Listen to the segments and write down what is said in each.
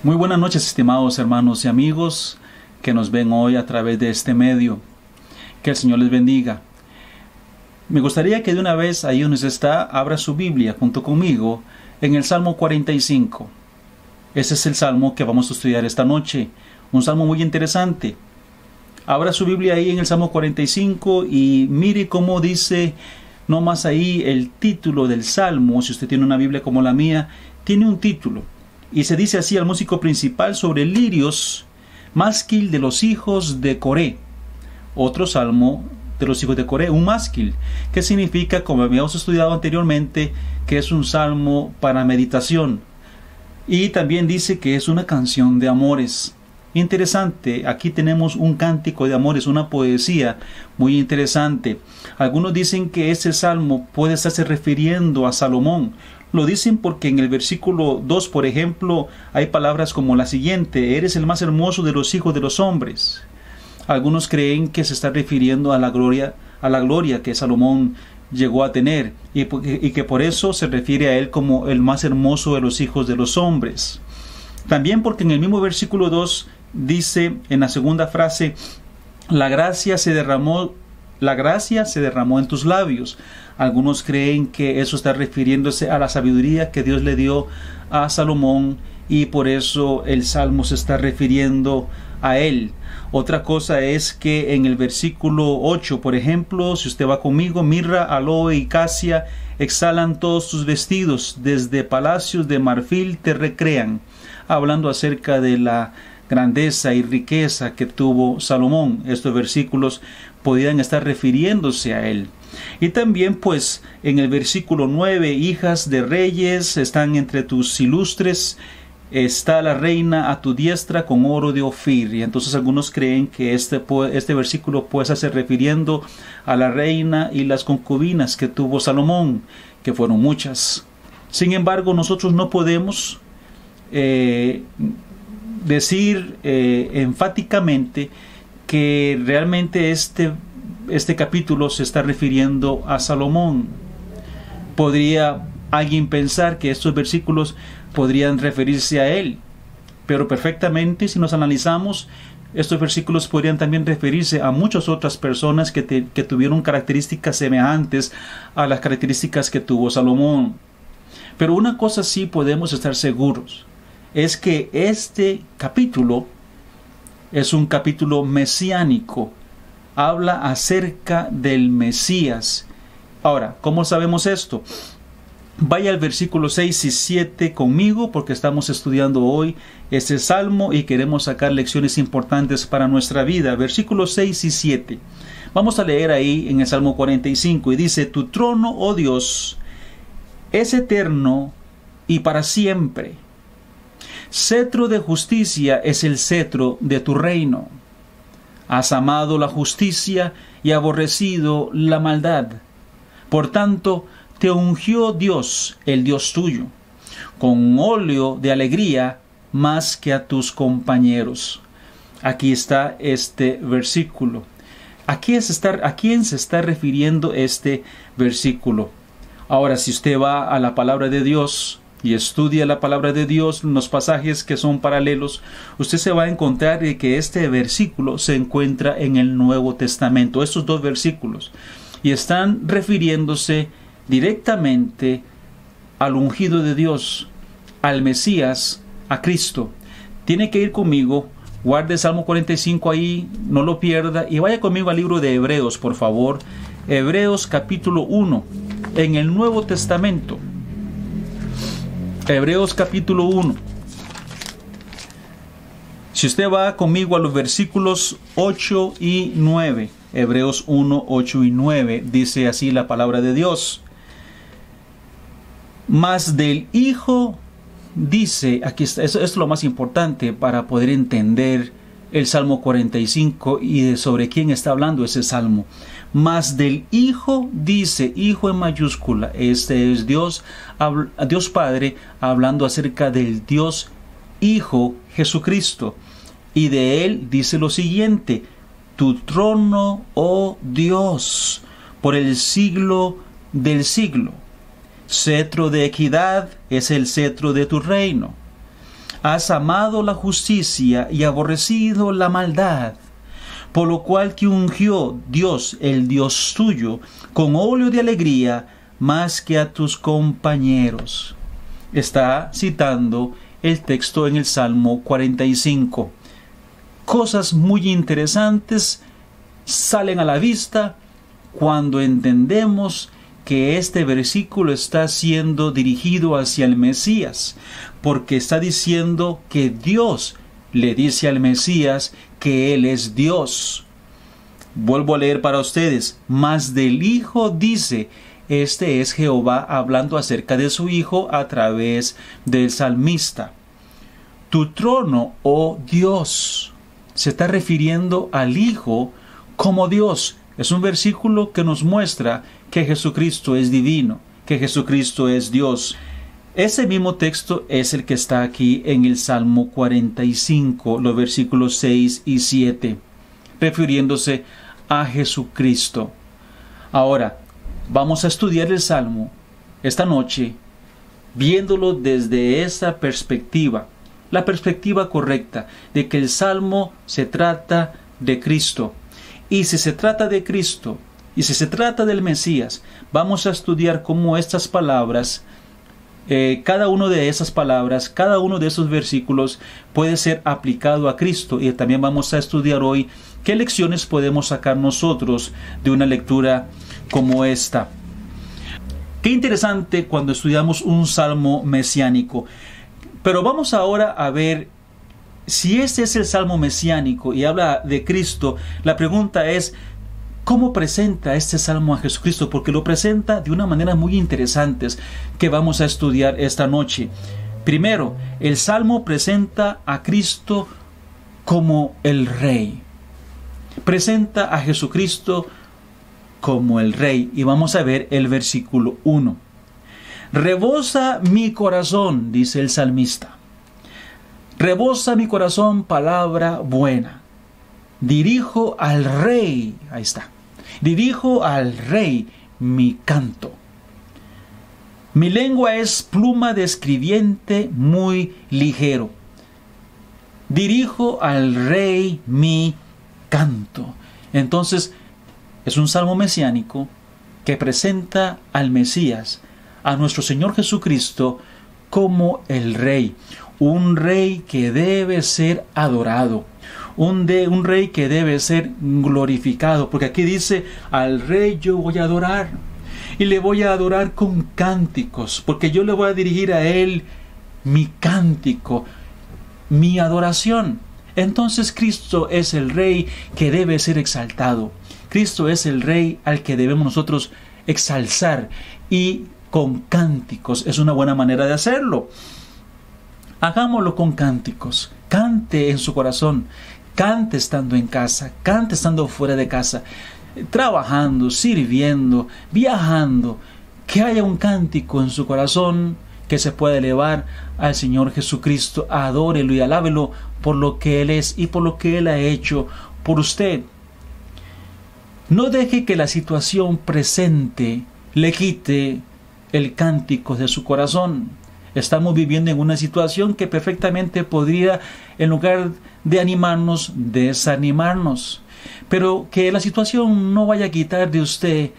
Muy buenas noches, estimados hermanos y amigos que nos ven hoy a través de este medio. Que el Señor les bendiga. Me gustaría que de una vez, ahí donde se está, abra su Biblia junto conmigo en el Salmo 45. Ese es el salmo que vamos a estudiar esta noche. Un salmo muy interesante. Abra su Biblia ahí en el Salmo 45 y mire cómo dice nomás ahí el título del salmo. Si usted tiene una Biblia como la mía, tiene un título. Y se dice así: al músico principal sobre lirios, másquil de los hijos de Coré. Otro salmo de los hijos de Coré, un másquil, que significa, como habíamos estudiado anteriormente, que es un salmo para meditación. Y también dice que es una canción de amores. Interesante, aquí tenemos un cántico de amores, una poesía muy interesante. Algunos dicen que ese salmo puede estarse refiriendo a Salomón. Lo dicen porque en el versículo 2, por ejemplo, hay palabras como la siguiente: eres el más hermoso de los hijos de los hombres. Algunos creen que se está refiriendo a la gloria que Salomón llegó a tener y que por eso se refiere a él como el más hermoso de los hijos de los hombres. También porque en el mismo versículo 2 dice en la segunda frase: la gracia se derramó en tus labios. Algunos creen que eso está refiriéndose a la sabiduría que Dios le dio a Salomón y por eso el salmo se está refiriendo a él. Otra cosa es que en el versículo 8, por ejemplo, si usted va conmigo: mirra, aloe y casia exhalan todos tus vestidos, desde palacios de marfil te recrean, hablando acerca de la grandeza y riqueza que tuvo Salomón. Estos versículos podían estar refiriéndose a él. Y también pues en el versículo 9: hijas de reyes están entre tus ilustres, está la reina a tu diestra con oro de Ofir. Y entonces algunos creen que este versículo puede estarse refiriendo a la reina y las concubinas que tuvo Salomón, que fueron muchas. Sin embargo, nosotros no podemos decir enfáticamente que realmente este capítulo se está refiriendo a Salomón. Podría alguien pensar que estos versículos podrían referirse a él, pero perfectamente, si nos analizamos, estos versículos podrían también referirse a muchas otras personas que tuvieron características semejantes a las características que tuvo Salomón. Pero una cosa sí podemos estar seguros: es que este capítulo es un capítulo mesiánico. Habla acerca del Mesías. Ahora, ¿cómo sabemos esto? Vaya al versículo 6 y 7 conmigo, porque estamos estudiando hoy este salmo y queremos sacar lecciones importantes para nuestra vida. Versículos 6 y 7. Vamos a leer ahí en el Salmo 45 y dice: tu trono, oh Dios, es eterno y para siempre. Cetro de justicia es el cetro de tu reino. Has amado la justicia y aborrecido la maldad. Por tanto, te ungió Dios, el Dios tuyo, con óleo de alegría más que a tus compañeros. Aquí está este versículo. ¿A quién se está refiriendo este versículo? Ahora, si usted va a la palabra de Dios y estudia la palabra de Dios, los pasajes que son paralelos, usted se va a encontrar de que este versículo se encuentra en el Nuevo Testamento, estos dos versículos, y están refiriéndose directamente al ungido de Dios, al Mesías, a Cristo. Tiene que ir conmigo, guarde el Salmo 45 ahí, no lo pierda, y vaya conmigo al libro de Hebreos, por favor. Hebreos capítulo 1, en el Nuevo Testamento. Hebreos capítulo 1. Si usted va conmigo a los versículos 8 y 9, Hebreos 1, 8 y 9, dice así la palabra de Dios: mas del Hijo dice, aquí está, eso es lo más importante para poder entender el Salmo 45 y de sobre quién está hablando ese salmo. Mas del Hijo dice, Hijo en mayúscula, este es Dios Padre hablando acerca del Dios Hijo Jesucristo. Y de él dice lo siguiente: tu trono, oh Dios, por el siglo del siglo. Cetro de equidad es el cetro de tu reino. Has amado la justicia y aborrecido la maldad, por lo cual te ungió Dios, el Dios tuyo, con óleo de alegría más que a tus compañeros. Está citando el texto en el Salmo 45. Cosas muy interesantes salen a la vista cuando entendemos que este versículo está siendo dirigido hacia el Mesías, porque está diciendo que Dios le dice al Mesías que Él es Dios. Vuelvo a leer para ustedes. Mas del Hijo dice, este es Jehová hablando acerca de su Hijo a través del salmista. Tu trono, oh Dios, se está refiriendo al Hijo como Dios. Es un versículo que nos muestra que Jesucristo es divino, que Jesucristo es Dios. Ese mismo texto es el que está aquí en el Salmo 45, los versículos 6 y 7, refiriéndose a Jesucristo. Ahora, vamos a estudiar el Salmo esta noche, viéndolo desde esa perspectiva, la perspectiva correcta, de que el Salmo se trata de Cristo. Y si se trata de Cristo, y si se trata del Mesías, vamos a estudiar cómo estas palabras, cada una de esas palabras, cada uno de esos versículos puede ser aplicado a Cristo. Y también vamos a estudiar hoy qué lecciones podemos sacar nosotros de una lectura como esta. Qué interesante cuando estudiamos un salmo mesiánico. Pero vamos ahora a ver, si este es el salmo mesiánico y habla de Cristo, la pregunta es, ¿cómo presenta este salmo a Jesucristo? Porque lo presenta de una manera muy interesante que vamos a estudiar esta noche. Primero, el salmo presenta a Cristo como el Rey. Presenta a Jesucristo como el Rey. Y vamos a ver el versículo 1. Rebosa mi corazón, dice el salmista. Rebosa mi corazón palabra buena. Dirijo al Rey, ahí está. Dirijo al Rey mi canto. Mi lengua es pluma de escribiente muy ligero. Dirijo al Rey mi canto. Entonces, es un salmo mesiánico que presenta al Mesías, a nuestro Señor Jesucristo, como el Rey. Un Rey que debe ser adorado. Un Rey que debe ser glorificado. Porque aquí dice, al Rey yo voy a adorar. Y le voy a adorar con cánticos. Porque yo le voy a dirigir a Él mi cántico, mi adoración. Entonces Cristo es el Rey que debe ser exaltado. Cristo es el Rey al que debemos nosotros exalzar. Y con cánticos es una buena manera de hacerlo. Hagámoslo con cánticos. Cante en su corazón. Cante estando en casa. Cante estando fuera de casa. Trabajando, sirviendo, viajando. Que haya un cántico en su corazón que se pueda elevar al Señor Jesucristo. Adórelo y alábelo por lo que Él es y por lo que Él ha hecho por usted. No deje que la situación presente le quite el cántico de su corazón. Estamos viviendo en una situación que perfectamente podría, en lugar de animarnos, desanimarnos. Pero que la situación no vaya a quitar de usted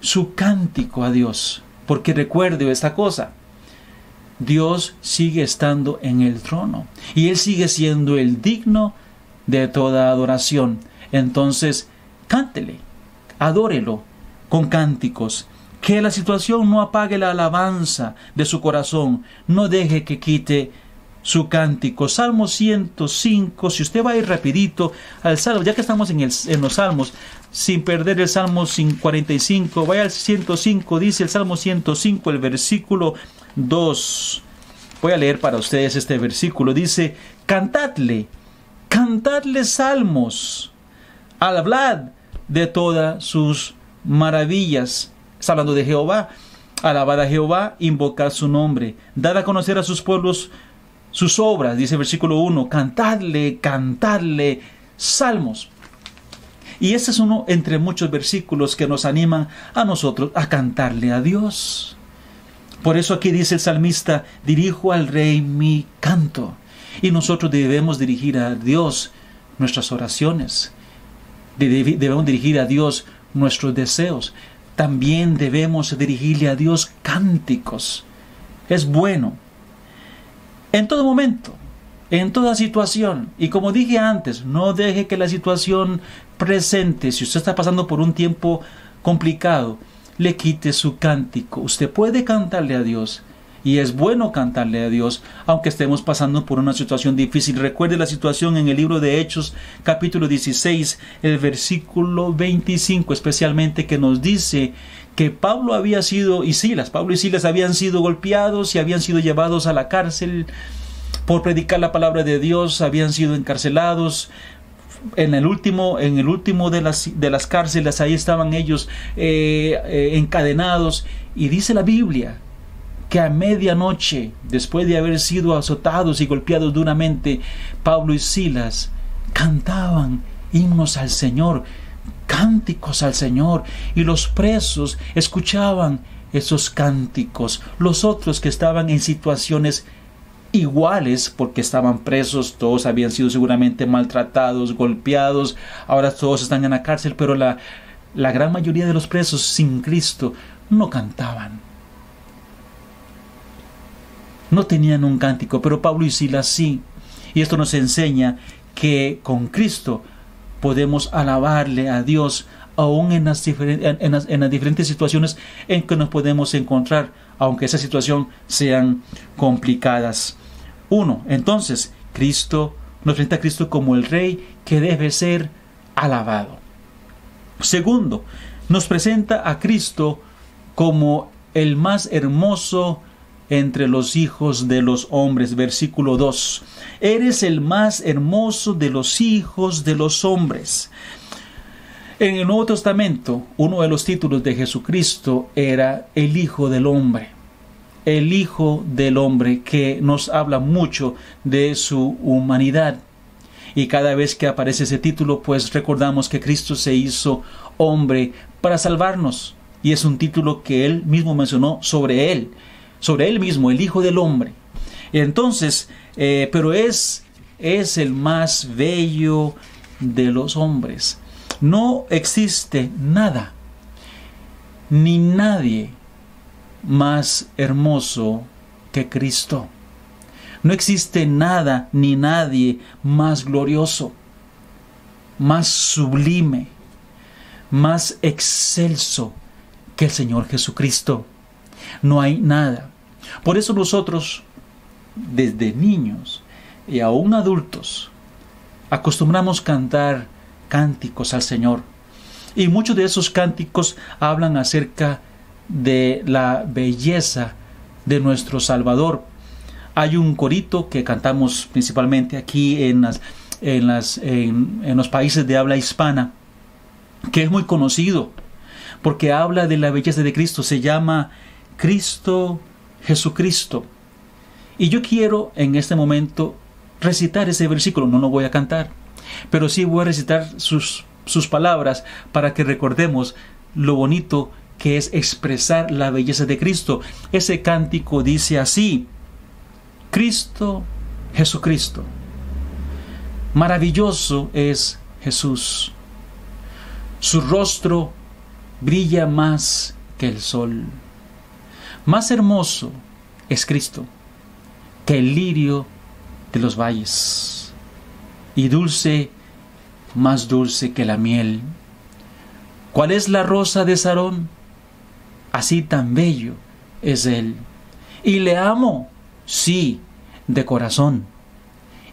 su cántico a Dios. Porque recuerde esta cosa. Dios sigue estando en el trono. Y Él sigue siendo el digno de toda adoración. Entonces, cántele, adórelo con cánticos. Que la situación no apague la alabanza de su corazón. No deje que quite su cántico. Salmo 105. Si usted va a ir rapidito al Salmo, ya que estamos en los Salmos, sin perder el Salmo 45, vaya al 105. Dice el Salmo 105, el versículo 2. Voy a leer para ustedes este versículo. Dice, cantadle salmos, hablad de todas sus maravillas. Está hablando de Jehová. Alabad a Jehová, invocad su nombre. Dad a conocer a sus pueblos sus obras. Dice el versículo 1. Cantadle salmos. Y este es uno entre muchos versículos que nos animan a nosotros a cantarle a Dios. Por eso aquí dice el salmista, dirijo al Rey mi canto. Y nosotros debemos dirigir a Dios nuestras oraciones. Debemos dirigir a Dios nuestros deseos. También debemos dirigirle a Dios cánticos. Es bueno en todo momento, en toda situación. Y como dije antes, no deje que la situación presente, si usted está pasando por un tiempo complicado, le quite su cántico. Usted puede cantarle a Dios. Y es bueno cantarle a Dios, aunque estemos pasando por una situación difícil. Recuerde la situación en el libro de Hechos, capítulo 16, el versículo 25, especialmente, que nos dice que Pablo y Silas habían sido golpeados y habían sido llevados a la cárcel por predicar la palabra de Dios, habían sido encarcelados. En el último de las cárceles, ahí estaban ellos encadenados, y dice la Biblia que a medianoche, después de haber sido azotados y golpeados duramente, Pablo y Silas cantaban himnos al Señor, cánticos al Señor, y los presos escuchaban esos cánticos. Los otros que estaban en situaciones iguales, porque estaban presos, todos habían sido seguramente maltratados, golpeados, ahora todos están en la cárcel, pero la gran mayoría de los presos sin Cristo no cantaban. No tenían un cántico, pero Pablo y Silas sí. Y esto nos enseña que con Cristo podemos alabarle a Dios aún en las diferentes situaciones en que nos podemos encontrar, aunque esa situación sean complicadas. Entonces, Cristo nos presenta a Cristo como el Rey que debe ser alabado. Segundo, nos presenta a Cristo como el más hermoso entre los hijos de los hombres. Versículo 2. Eres el más hermoso de los hijos de los hombres. En el Nuevo Testamento, uno de los títulos de Jesucristo era el Hijo del Hombre. El Hijo del Hombre, que nos habla mucho de su humanidad. Y cada vez que aparece ese título, pues recordamos que Cristo se hizo hombre para salvarnos. Y es un título que Él mismo mencionó sobre Él mismo, el Hijo del Hombre. Entonces, pero es el más bello de los hombres. No existe nada ni nadie más hermoso que Cristo. No existe nada ni nadie más glorioso, más sublime, más excelso que el Señor Jesucristo. No hay nada. Por eso nosotros, desde niños y aún adultos, acostumbramos cantar cánticos al Señor. Y muchos de esos cánticos hablan acerca de la belleza de nuestro Salvador. Hay un corito que cantamos principalmente aquí en los países de habla hispana, que es muy conocido porque habla de la belleza de Cristo. Se llama Cristo Jesucristo. Y yo quiero en este momento recitar ese versículo. No lo voy a cantar, pero sí voy a recitar sus palabras para que recordemos lo bonito que es expresar la belleza de Cristo. Ese cántico dice así: Cristo Jesucristo, maravilloso es Jesús, su rostro brilla más que el sol. Más hermoso es Cristo que el lirio de los valles, y dulce, más dulce que la miel. ¿Cuál es la rosa de Sarón? Así tan bello es Él. Y le amo, sí, de corazón.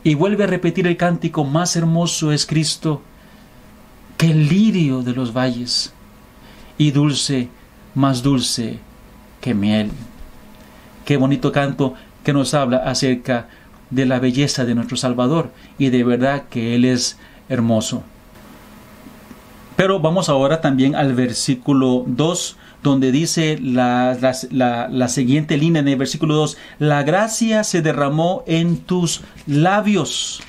Y vuelve a repetir el cántico: más hermoso es Cristo que el lirio de los valles, y dulce, más dulce que miel. Qué bonito canto que nos habla acerca de la belleza de nuestro Salvador, y de verdad que Él es hermoso. Pero vamos ahora también al versículo 2, donde dice la siguiente línea en el versículo 2: la gracia se derramó en tus labios.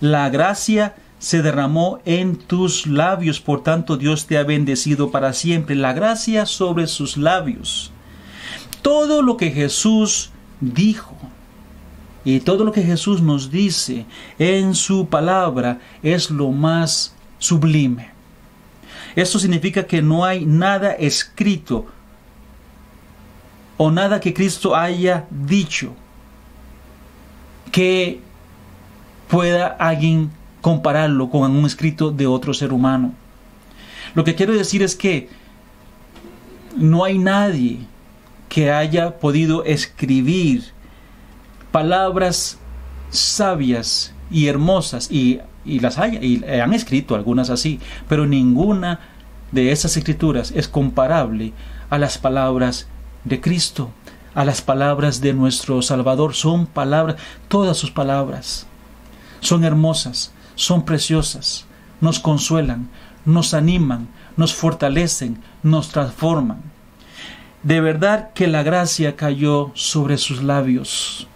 La gracia se derramó en tus labios, por tanto Dios te ha bendecido para siempre. La gracia sobre sus labios. Todo lo que Jesús dijo Y todo lo que Jesús nos dice en su palabra es lo más sublime. Esto significa que no hay nada escrito o nada que Cristo haya dicho que pueda alguien compararlo con un escrito de otro ser humano. Lo que quiero decir es que no hay nadie que haya podido escribir palabras sabias y hermosas, y las haya, y han escrito algunas así, pero ninguna de esas escrituras es comparable a las palabras de Cristo, a las palabras de nuestro Salvador. Son palabras, todas sus palabras son hermosas, son preciosas, nos consuelan, nos animan, nos fortalecen, nos transforman. De verdad que la gracia cayó sobre sus labios.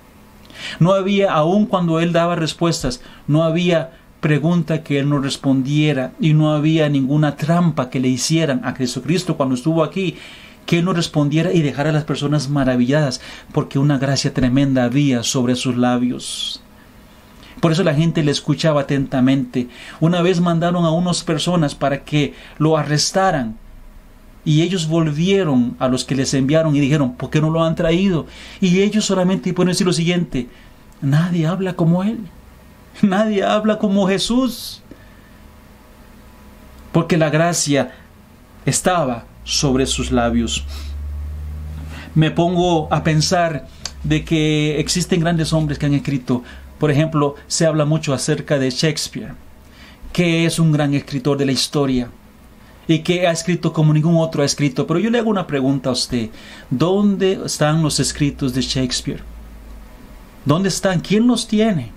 No había, aun cuando Él daba respuestas, no había pregunta que Él no respondiera, y no había ninguna trampa que le hicieran a Jesucristo cuando estuvo aquí, que Él no respondiera y dejara a las personas maravilladas, porque una gracia tremenda había sobre sus labios. Por eso la gente le escuchaba atentamente. Una vez mandaron a unas personas para que lo arrestaran, y ellos volvieron a los que les enviaron y dijeron: ¿por qué no lo han traído? Y ellos solamente pueden decir lo siguiente: nadie habla como Él, nadie habla como Jesús, porque la gracia estaba sobre sus labios. Me pongo a pensar de que existen grandes hombres que han escrito. Por ejemplo, se habla mucho acerca de Shakespeare, que es un gran escritor de la historia y que ha escrito como ningún otro ha escrito. Pero yo le hago una pregunta a usted: ¿dónde están los escritos de Shakespeare? ¿Dónde están? ¿Quién los tiene?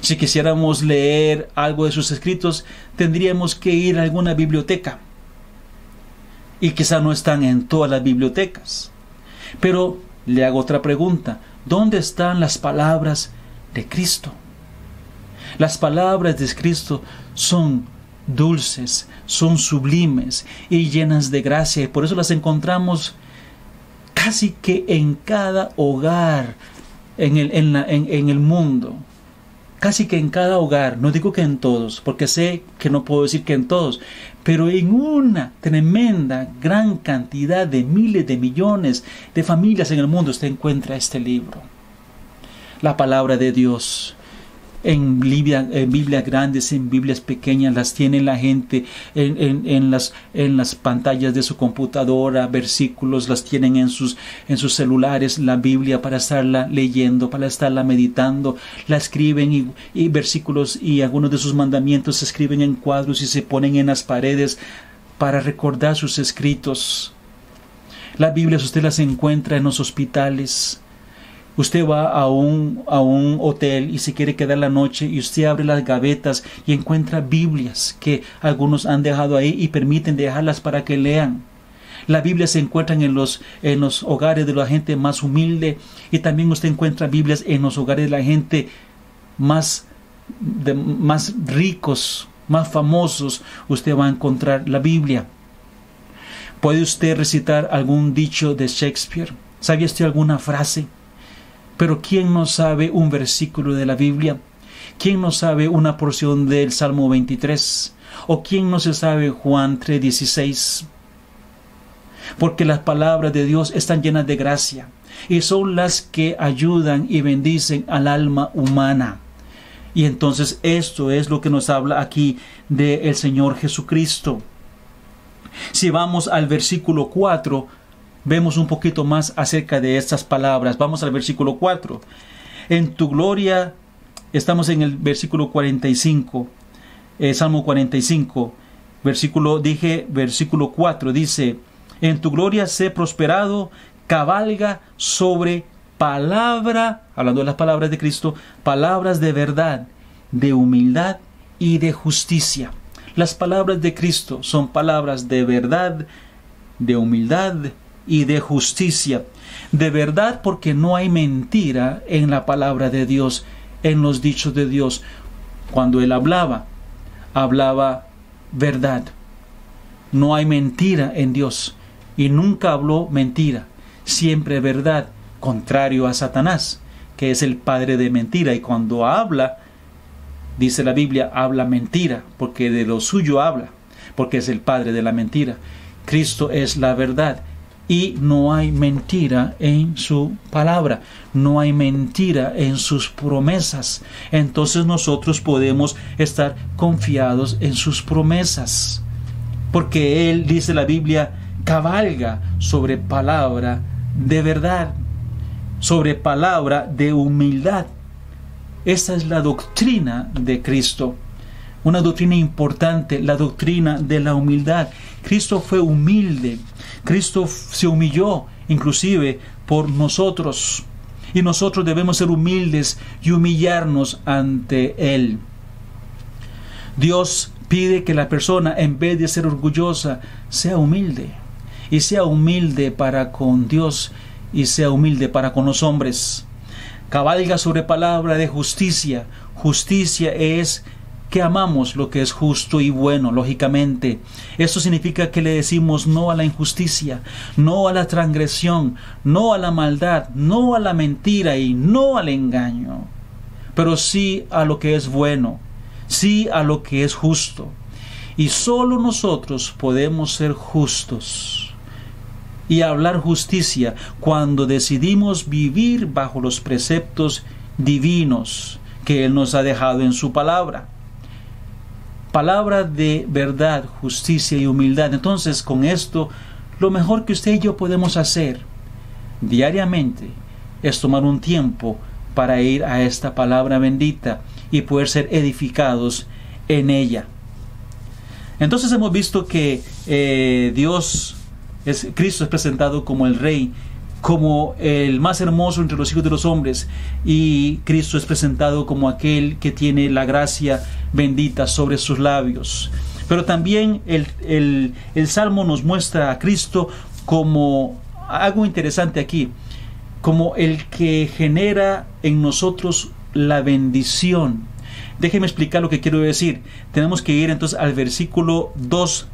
Si quisiéramos leer algo de sus escritos, tendríamos que ir a alguna biblioteca, y quizá no están en todas las bibliotecas. Pero le hago otra pregunta: ¿dónde están las palabras de Cristo? Las palabras de Cristo son dulces, son sublimes y llenas de gracia, y por eso las encontramos casi que en cada hogar en el mundo. Casi que en cada hogar. No digo que en todos, porque sé que no puedo decir que en todos, pero en una tremenda, gran cantidad de miles de millones de familias en el mundo usted encuentra este libro. La palabra de Dios. En Biblias grandes, en Biblias pequeñas, las tiene la gente en las pantallas de su computadora. Versículos las tienen en sus celulares, la Biblia, para estarla leyendo, para estarla meditando. La escriben y versículos y algunos de sus mandamientos se escriben en cuadros y se ponen en las paredes para recordar sus escritos. Las Biblias usted las encuentra en los hospitales. Usted va a un hotel y se quiere quedar la noche, y usted abre las gavetas y encuentra Biblias que algunos han dejado ahí y permiten dejarlas para que lean. La Biblia se encuentra en los hogares de la gente más humilde, y también usted encuentra Biblias en los hogares de la gente más ricos, más famosos. Usted va a encontrar la Biblia. ¿Puede usted recitar algún dicho de Shakespeare? ¿Sabe usted alguna frase? Pero ¿quién no sabe un versículo de la Biblia? ¿Quién no sabe una porción del Salmo 23? ¿O quién no se sabe Juan 3:16? Porque las palabras de Dios están llenas de gracia, y son las que ayudan y bendicen al alma humana. Y entonces esto es lo que nos habla aquí del Señor Jesucristo. Si vamos al versículo 4, vemos un poquito más acerca de estas palabras. Vamos al versículo 4. En tu gloria, estamos en el versículo 45, Salmo 45, versículo 4, dice: en tu gloria sé prosperado, cabalga sobre palabra, hablando de las palabras de Cristo, palabras de verdad, de humildad y de justicia. Las palabras de Cristo son palabras de verdad, de humildad y de justicia. De verdad, porque no hay mentira en la palabra de Dios, en los dichos de Dios. Cuando Él hablaba verdad. No hay mentira en Dios, y nunca habló mentira, siempre verdad, contrario a Satanás, que es el padre de mentira. Y cuando habla, dice la Biblia, habla mentira, porque de lo suyo habla, porque es el padre de la mentira. Cristo es la verdad. Y no hay mentira en su palabra, no hay mentira en sus promesas. Entonces nosotros podemos estar confiados en sus promesas, porque Él, dice la Biblia, cabalga sobre palabra de verdad, sobre palabra de humildad. Esa es la doctrina de Cristo, una doctrina importante, la doctrina de la humildad. Cristo fue humilde, Cristo se humilló inclusive por nosotros, y nosotros debemos ser humildes y humillarnos ante Él. Dios pide que la persona, en vez de ser orgullosa, sea humilde, y sea humilde para con Dios y sea humilde para con los hombres. Cabalga sobre palabra de justicia. Justicia es que amamos lo que es justo y bueno, lógicamente. Eso significa que le decimos no a la injusticia, no a la transgresión, no a la maldad, no a la mentira y no al engaño, pero sí a lo que es bueno, sí a lo que es justo. Y solo nosotros podemos ser justos y hablar justicia cuando decidimos vivir bajo los preceptos divinos que Él nos ha dejado en su palabra. Palabra de verdad, justicia y humildad. Entonces, con esto, lo mejor que usted y yo podemos hacer diariamente es tomar un tiempo para ir a esta palabra bendita y poder ser edificados en ella. Entonces hemos visto que Cristo es presentado como el Rey, como el más hermoso entre los hijos de los hombres, y Cristo es presentado como aquel que tiene la gracia bendita sobre sus labios. Pero también el Salmo nos muestra a Cristo como algo interesante aquí, como el que genera en nosotros la bendición. Déjeme explicar lo que quiero decir. Tenemos que ir entonces al versículo 2,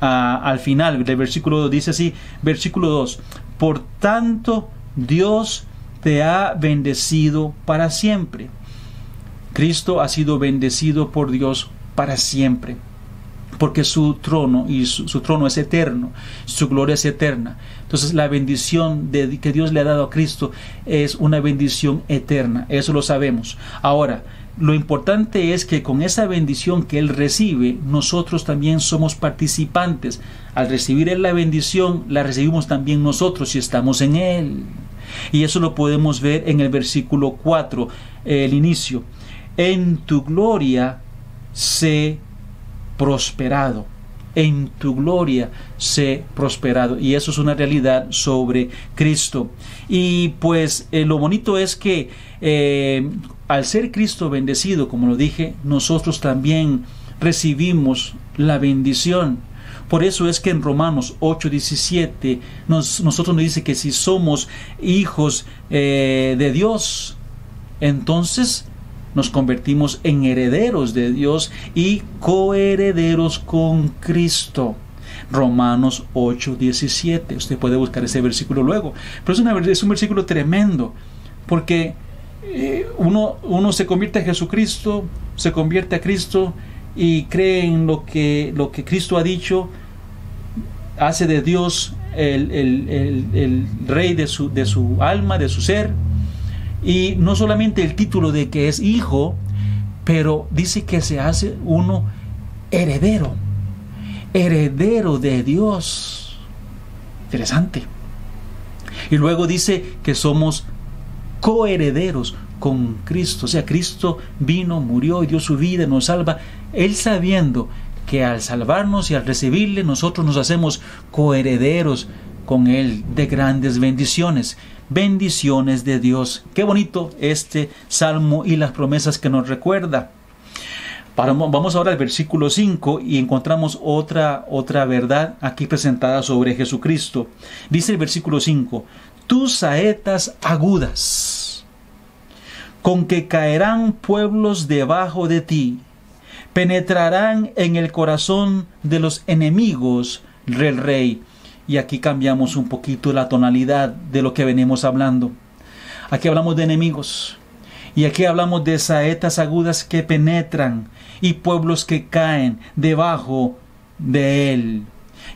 al final del versículo 2, dice así, versículo 2: por tanto, Dios te ha bendecido para siempre. Cristo ha sido bendecido por Dios para siempre, porque su trono su trono es eterno, su gloria es eterna. Entonces la bendición que Dios le ha dado a Cristo es una bendición eterna, eso lo sabemos. Ahora, lo importante es que con esa bendición que Él recibe, nosotros también somos participantes. Al recibir Él la bendición, la recibimos también nosotros si estamos en Él. Y eso lo podemos ver en el versículo 4, el inicio. En tu gloria sé prosperado. En tu gloria sé prosperado. Y eso es una realidad sobre Cristo. Y pues lo bonito es que al ser Cristo bendecido, como lo dije, nosotros también recibimos la bendición. Por eso es que en Romanos 8:17 nosotros nos dice que si somos hijos de Dios, entonces nos convertimos en herederos de Dios y coherederos con Cristo. Romanos 8:17. Usted puede buscar ese versículo luego. Pero es un versículo tremendo, porque uno se convierte a Jesucristo, se convierte a Cristo y cree en lo que Cristo ha dicho, hace de Dios el rey de su alma, de su ser. Y no solamente el título de que es hijo, pero dice que se hace uno heredero de Dios. Interesante. Y luego dice que somos coherederos con Cristo. O sea, Cristo vino, murió y dio su vida, nos salva. Él sabiendo que al salvarnos y al recibirle, nosotros nos hacemos coherederos con Él de grandes bendiciones. Bendiciones de Dios. Qué bonito este salmo y las promesas que nos recuerda. Vamos ahora al versículo 5 y encontramos otra verdad aquí presentada sobre Jesucristo. Dice el versículo 5: tus saetas agudas, con que caerán pueblos debajo de ti, penetrarán en el corazón de los enemigos del rey. Y aquí cambiamos un poquito la tonalidad de lo que venimos hablando. Aquí hablamos de enemigos. Y aquí hablamos de saetas agudas que penetran y pueblos que caen debajo de él.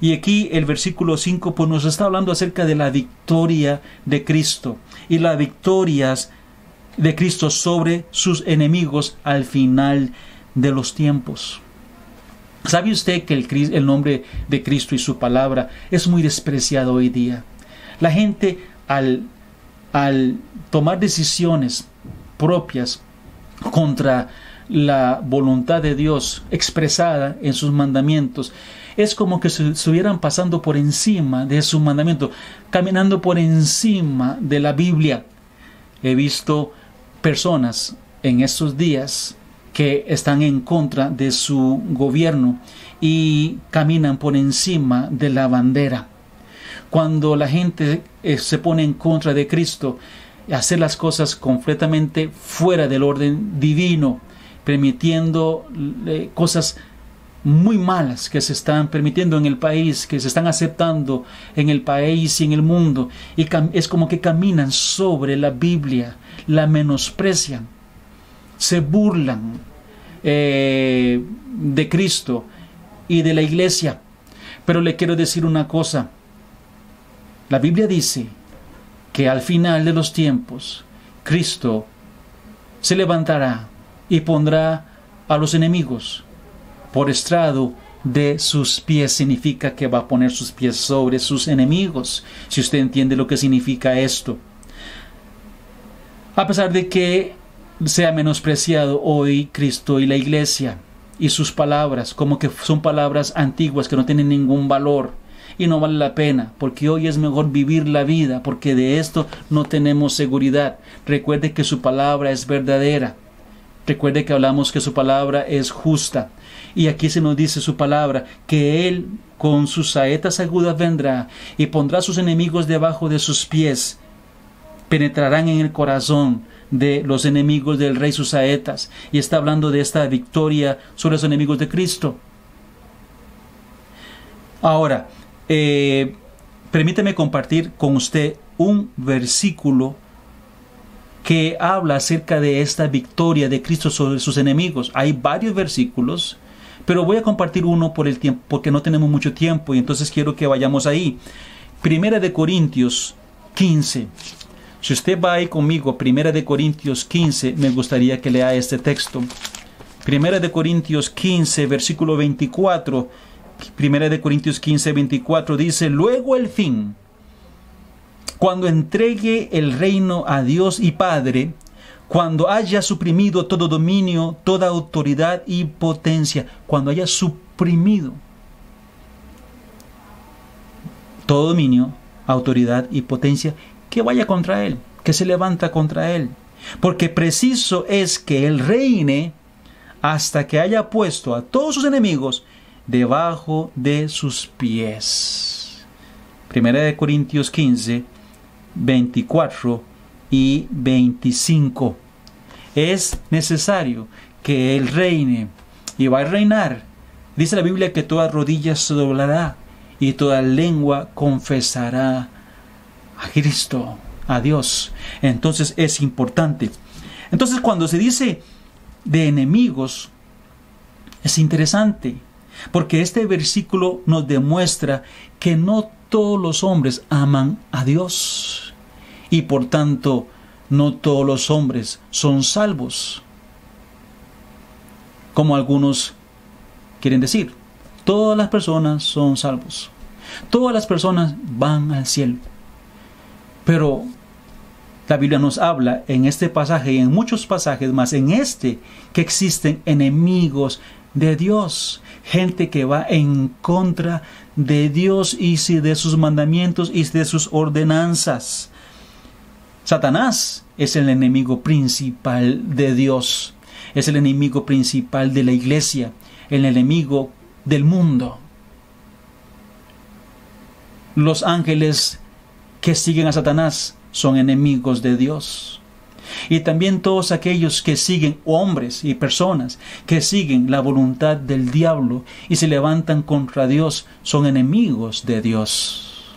Y aquí el versículo 5 pues nos está hablando acerca de la victoria de Cristo y las victorias de Cristo sobre sus enemigos al final de los tiempos. ¿Sabe usted que el nombre de Cristo y su palabra es muy despreciado hoy día? La gente al tomar decisiones propias contra la voluntad de Dios expresada en sus mandamientos, es como que se estuvieran pasando por encima de su mandamiento, caminando por encima de la Biblia. He visto personas en estos días que están en contra de su gobierno y caminan por encima de la bandera. Cuando la gente se pone en contra de Cristo, hacer las cosas completamente fuera del orden divino, permitiendo cosas muy malas que se están permitiendo en el país, que se están aceptando en el país y en el mundo, y es como que caminan sobre la Biblia, la menosprecian, se burlan de Cristo y de la iglesia. Pero le quiero decir una cosa, la Biblia dice que al final de los tiempos Cristo se levantará y pondrá a los enemigos por estrado de sus pies. Significa que va a poner sus pies sobre sus enemigos, si usted entiende lo que significa esto. A pesar de que sea menospreciado hoy Cristo y la iglesia y sus palabras, como que son palabras antiguas que no tienen ningún valor y no vale la pena, porque hoy es mejor vivir la vida, porque de esto no tenemos seguridad. Recuerde que su palabra es verdadera. Recuerde que hablamos que su palabra es justa. Y aquí se nos dice su palabra, que Él con sus saetas agudas vendrá y pondrá a sus enemigos debajo de sus pies. Penetrarán en el corazón de los enemigos del Rey sus saetas. Y está hablando de esta victoria sobre los enemigos de Cristo. Ahora, permíteme compartir con usted un versículo que habla acerca de esta victoria de Cristo sobre sus enemigos. Hay varios versículos, pero voy a compartir uno por el tiempo, porque no tenemos mucho tiempo, y entonces quiero que vayamos ahí. Primera de Corintios 15. Si usted va ahí conmigo, Primera de Corintios 15, me gustaría que lea este texto. Primera de Corintios 15, versículo 24. Primera de Corintios 15, 24 dice: luego el fin, cuando entregue el reino a Dios y Padre, cuando haya suprimido todo dominio, toda autoridad y potencia, cuando haya suprimido todo dominio, autoridad y potencia, que vaya contra Él, que se levanta contra Él. Porque preciso es que Él reine hasta que haya puesto a todos sus enemigos debajo de sus pies. Primera de Corintios 15, 24 y 25. Es necesario que Él reine, y va a reinar. Dice la Biblia que toda rodilla se doblará y toda lengua confesará a Cristo, a Dios. Entonces es importante. Entonces cuando se dice de enemigos, es interesante, porque este versículo nos demuestra que no todos los hombres aman a Dios, y por tanto no todos los hombres son salvos, como algunos quieren decir. Todas las personas son salvos, todas las personas van al cielo. Pero la Biblia nos habla en este pasaje y en muchos pasajes más, en este, que existen enemigos de Dios, gente que va en contra de Dios y de sus mandamientos y de sus ordenanzas. Satanás es el enemigo principal de Dios, es el enemigo principal de la iglesia, el enemigo del mundo. Los ángeles que siguen a Satanás son enemigos de Dios. Y también todos aquellos que siguen, hombres y personas que siguen la voluntad del diablo y se levantan contra Dios, son enemigos de Dios.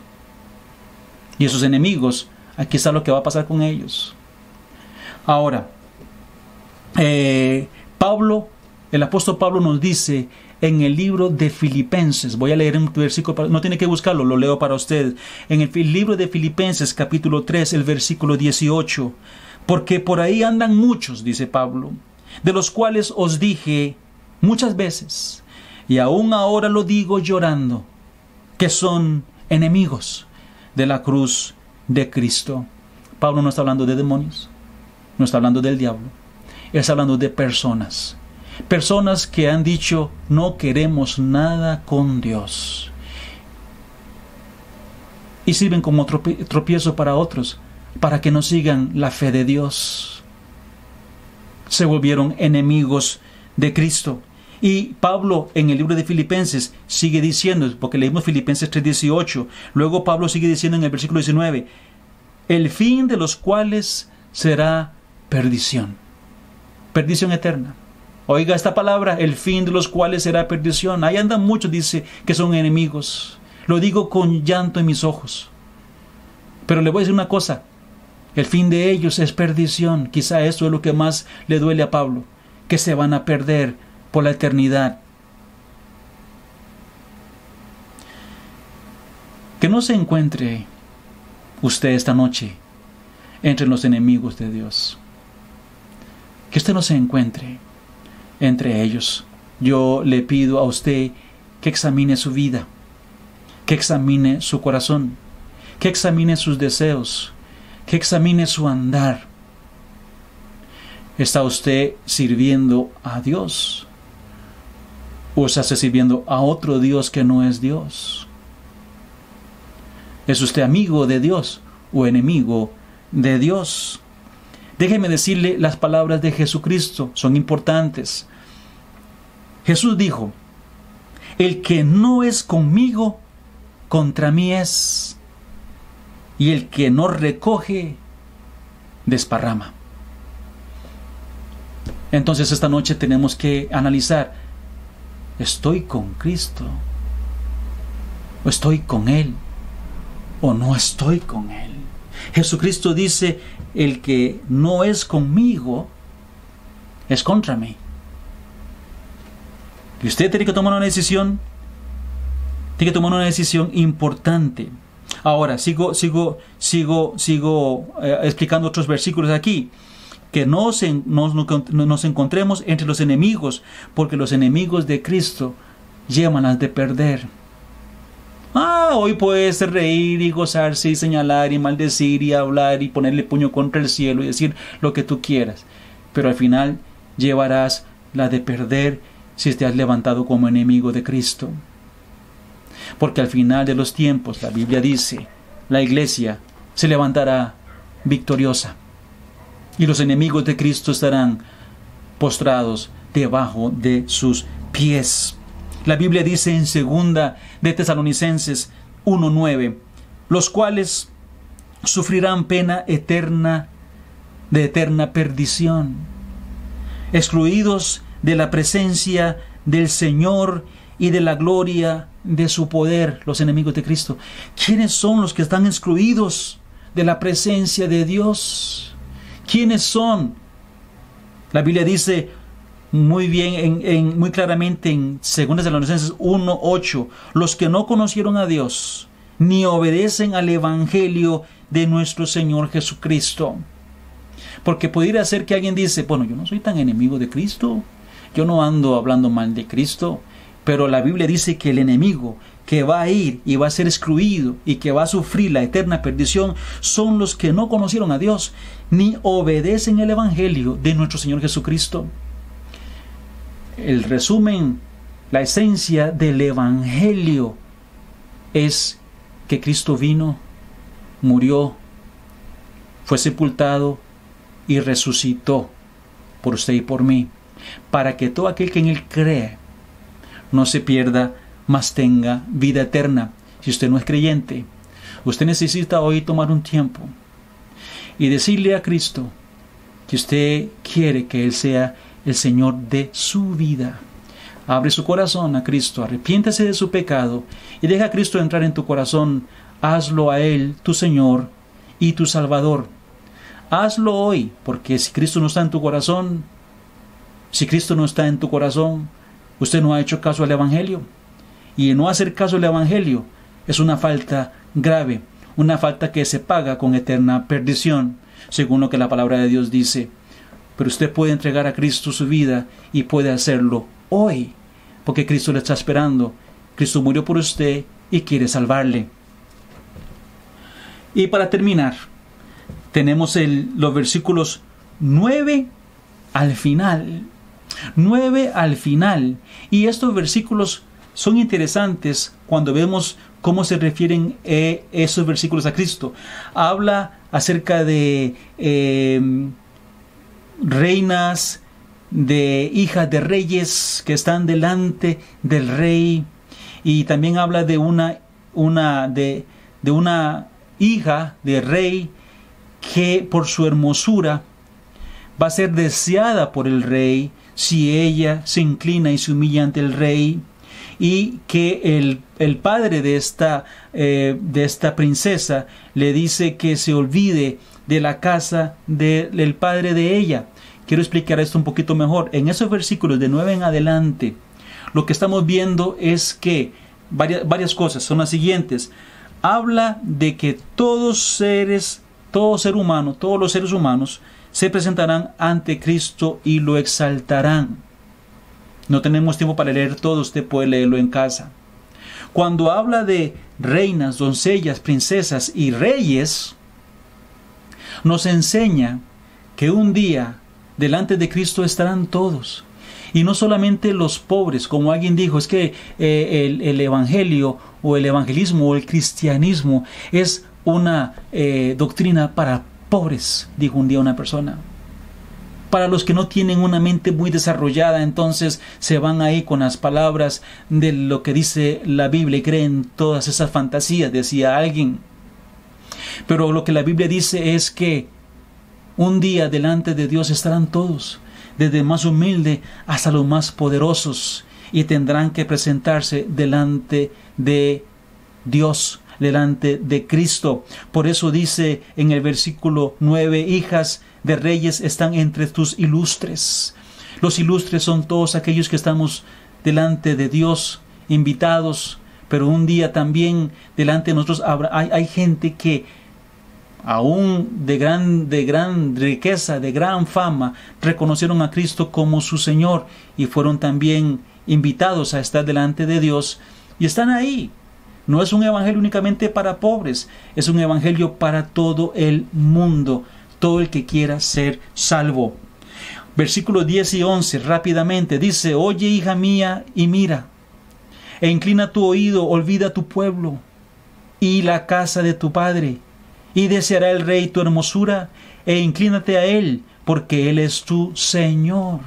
Y esos enemigos, aquí está lo que va a pasar con ellos. Ahora, el apóstol Pablo nos dice en el libro de Filipenses, voy a leer un versículo, no tiene que buscarlo, lo leo para ustedes. En el libro de Filipenses, capítulo 3, el versículo 18, porque por ahí andan muchos, dice Pablo, de los cuales os dije muchas veces, y aún ahora lo digo llorando, que son enemigos de la cruz de Cristo. Pablo no está hablando de demonios, no está hablando del diablo, está hablando de personas. Personas que han dicho, no queremos nada con Dios. Y sirven como tropiezo para otros, para que no sigan la fe de Dios. Se volvieron enemigos de Cristo. Y Pablo en el libro de Filipenses sigue diciendo, porque leímos Filipenses 3:18, luego Pablo sigue diciendo en el versículo 19, el fin de los cuales será perdición. Perdición eterna. Oiga esta palabra, el fin de los cuales será perdición. Ahí andan muchos, dice, que son enemigos. Lo digo con llanto en mis ojos. Pero le voy a decir una cosa, el fin de ellos es perdición. Quizá eso es lo que más le duele a Pablo, que se van a perder por la eternidad. Que no se encuentre usted esta noche entre los enemigos de Dios. Que usted no se encuentre entre ellos. Yo le pido a usted que examine su vida, que examine su corazón, que examine sus deseos, que examine su andar. ¿Está usted sirviendo a Dios? ¿O está sirviendo a otro Dios que no es Dios? ¿Es usted amigo de Dios o enemigo de Dios? Déjeme decirle las palabras de Jesucristo, son importantes. Jesús dijo, el que no es conmigo, contra mí es. Y el que no recoge, desparrama. Entonces esta noche tenemos que analizar, ¿estoy con Cristo? ¿O estoy con Él? ¿O no estoy con Él? Jesucristo dice, el que no es conmigo, es contra mí. Y usted tiene que tomar una decisión, importante. Ahora, sigo explicando otros versículos aquí. Que no nos encontremos entre los enemigos, porque los enemigos de Cristo llevan las de perder. Hoy puedes reír y gozarse y señalar y maldecir y hablar y ponerle puño contra el cielo y decir lo que tú quieras, pero al final llevarás la de perder si te has levantado como enemigo de Cristo. Porque al final de los tiempos, la Biblia dice, la iglesia se levantará victoriosa y los enemigos de Cristo estarán postrados debajo de sus pies. La Biblia dice en 2 de Tesalonicenses 1:9, los cuales sufrirán pena eterna, de eterna perdición, excluidos de la presencia del Señor y de la gloria de su poder, los enemigos de Cristo. ¿Quiénes son los que están excluidos de la presencia de Dios? ¿Quiénes son? La Biblia dice muy bien, muy claramente en 2 Tesalonicenses 1:8, los que no conocieron a Dios ni obedecen al Evangelio de nuestro Señor Jesucristo. Porque pudiera ser que alguien dice, bueno, yo no soy tan enemigo de Cristo, yo no ando hablando mal de Cristo, pero la Biblia dice que el enemigo que va a ir y va a ser excluido y que va a sufrir la eterna perdición son los que no conocieron a Dios ni obedecen el Evangelio de nuestro Señor Jesucristo. El resumen, la esencia del Evangelio es que Cristo vino, murió, fue sepultado y resucitó por usted y por mí, para que todo aquel que en Él cree no se pierda, mas tenga vida eterna. Si usted no es creyente, usted necesita hoy tomar un tiempo y decirle a Cristo que usted quiere que Él sea el Señor de su vida. Abre su corazón a Cristo, arrepiéntase de su pecado y deja a Cristo entrar en tu corazón. Hazlo a Él tu Señor y tu Salvador. Hazlo hoy, porque si Cristo no está en tu corazón, usted no ha hecho caso al Evangelio. Y no hacer caso al Evangelio es una falta grave, una falta que se paga con eterna perdición, según lo que la palabra de Dios dice. Pero usted puede entregar a Cristo su vida y puede hacerlo hoy, porque Cristo le está esperando. Cristo murió por usted y quiere salvarle. Y para terminar, tenemos los versículos 9 al final. 9 al final. Y estos versículos son interesantes cuando vemos cómo se refieren esos versículos a Cristo. Habla acerca de reinas, de hijas de reyes que están delante del rey. Y también habla de una hija de rey que por su hermosura va a ser deseada por el rey si ella se inclina y se humilla ante el rey, y que el padre de esta princesa le dice que se olvide de la casa del padre de ella. Quiero explicar esto un poquito mejor. En esos versículos de 9 en adelante, lo que estamos viendo es que varias cosas son las siguientes. Habla de que todos los seres humanos se presentarán ante Cristo y lo exaltarán. No tenemos tiempo para leer todo, usted puede leerlo en casa. Cuando habla de reinas, doncellas, princesas y reyes, nos enseña que un día delante de Cristo estarán todos. Y no solamente los pobres, como alguien dijo, es que el evangelio o el evangelismo o el cristianismo es una doctrina para pobres, dijo un día una persona. Para los que no tienen una mente muy desarrollada, entonces se van ahí con las palabras de lo que dice la Biblia y creen todas esas fantasías, decía alguien. Pero lo que la Biblia dice es que un día delante de Dios estarán todos, desde el más humilde hasta los más poderosos, y tendrán que presentarse delante de Dios, delante de Cristo. Por eso dice en el versículo 9, hijas de reyes están entre tus ilustres. Los ilustres son todos aquellos que estamos delante de Dios, invitados, pero un día también delante de nosotros hay gente que aún de gran riqueza, de gran fama, reconocieron a Cristo como su Señor y fueron también invitados a estar delante de Dios y están ahí. No es un evangelio únicamente para pobres, es un evangelio para todo el mundo, todo el que quiera ser salvo. Versículos 10 y 11, rápidamente, dice: oye, hija mía, y mira, e inclina tu oído, olvida tu pueblo y la casa de tu padre, y deseará el rey tu hermosura, e inclínate a él, porque él es tu Señor.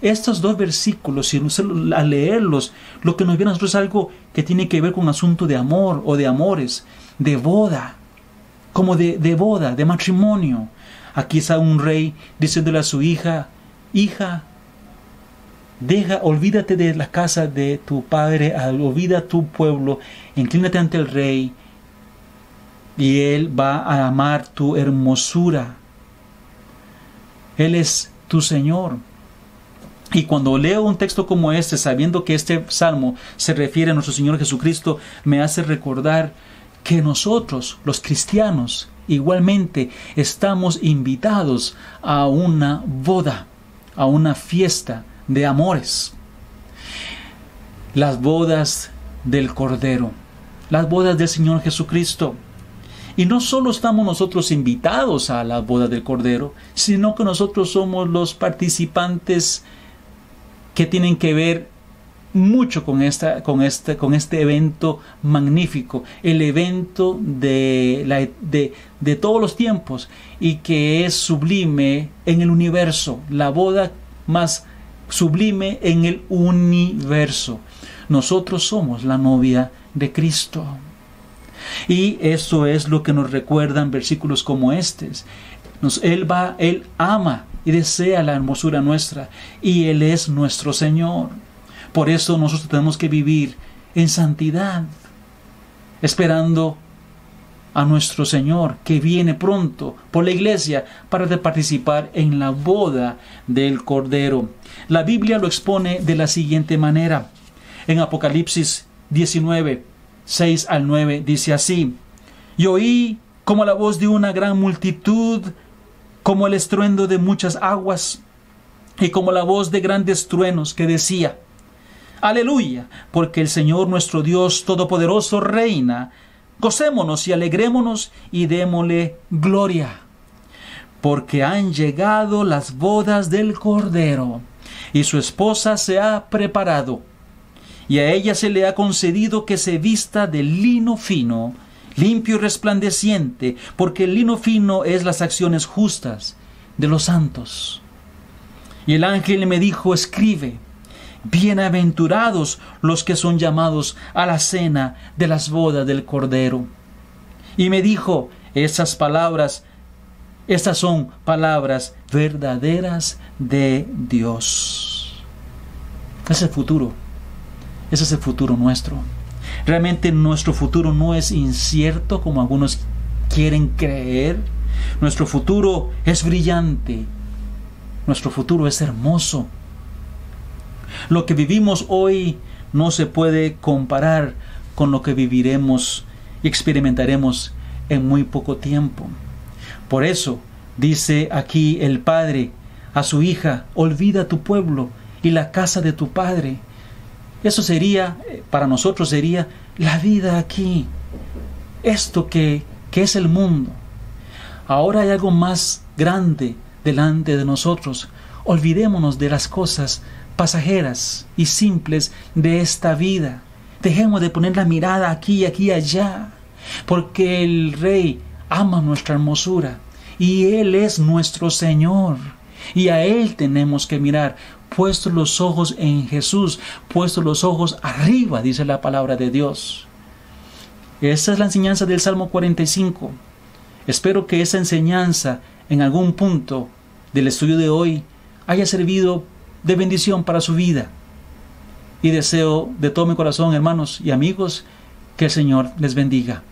Estos dos versículos, si al leerlos, lo que nos viene a nosotros es algo que tiene que ver con asunto de amor o de amores, de boda, como de boda, de matrimonio. Aquí está un rey diciéndole a su hija: hija, olvídate de la casa de tu padre, olvida tu pueblo, inclínate ante el rey, y él va a amar tu hermosura. Él es tu Señor. Y cuando leo un texto como este, sabiendo que este salmo se refiere a nuestro Señor Jesucristo, me hace recordar que nosotros, los cristianos, igualmente estamos invitados a una boda, a una fiesta de amores. Las bodas del Cordero, las bodas del Señor Jesucristo. Y no solo estamos nosotros invitados a la boda del Cordero, sino que nosotros somos los participantes que tienen que ver mucho con este evento magnífico, el evento de todos los tiempos, y que es sublime en el universo, la boda más sublime en el universo. Nosotros somos la novia de Cristo. Y eso es lo que nos recuerdan versículos como estos. Él ama y desea la hermosura nuestra, y Él es nuestro Señor. Por eso nosotros tenemos que vivir en santidad, esperando a nuestro Señor, que viene pronto por la iglesia para participar en la boda del Cordero. La Biblia lo expone de la siguiente manera. En Apocalipsis 19, 6 al 9, dice así: y oí como la voz de una gran multitud, como el estruendo de muchas aguas, y como la voz de grandes truenos, que decía: Aleluya, porque el Señor nuestro Dios Todopoderoso reina. Gocémonos y alegrémonos y démosle gloria, porque han llegado las bodas del Cordero, y su esposa se ha preparado, y a ella se le ha concedido que se vista de lino fino, limpio y resplandeciente, porque el lino fino es las acciones justas de los santos. Y el ángel me dijo: escribe: bienaventurados los que son llamados a la cena de las bodas del Cordero. Y me dijo: estas son palabras verdaderas de Dios. Ese es el futuro. Ese es el futuro nuestro. Realmente nuestro futuro no es incierto como algunos quieren creer. Nuestro futuro es brillante. Nuestro futuro es hermoso. Lo que vivimos hoy no se puede comparar con lo que viviremos y experimentaremos en muy poco tiempo. Por eso dice aquí el Padre a su hija: olvida tu pueblo y la casa de tu padre. Eso sería, para nosotros sería la vida aquí. Esto que es el mundo. Ahora hay algo más grande delante de nosotros. Olvidémonos de las cosas pasajeras y simples de esta vida. Dejemos de poner la mirada aquí, aquí, allá, porque el Rey ama nuestra hermosura y Él es nuestro Señor, y a Él tenemos que mirar, puestos los ojos en Jesús, puestos los ojos arriba, dice la palabra de Dios. Esa es la enseñanza del Salmo 45. Espero que esa enseñanza en algún punto del estudio de hoy haya servido de bendición para su vida. Y deseo de todo mi corazón, hermanos y amigos, que el Señor les bendiga.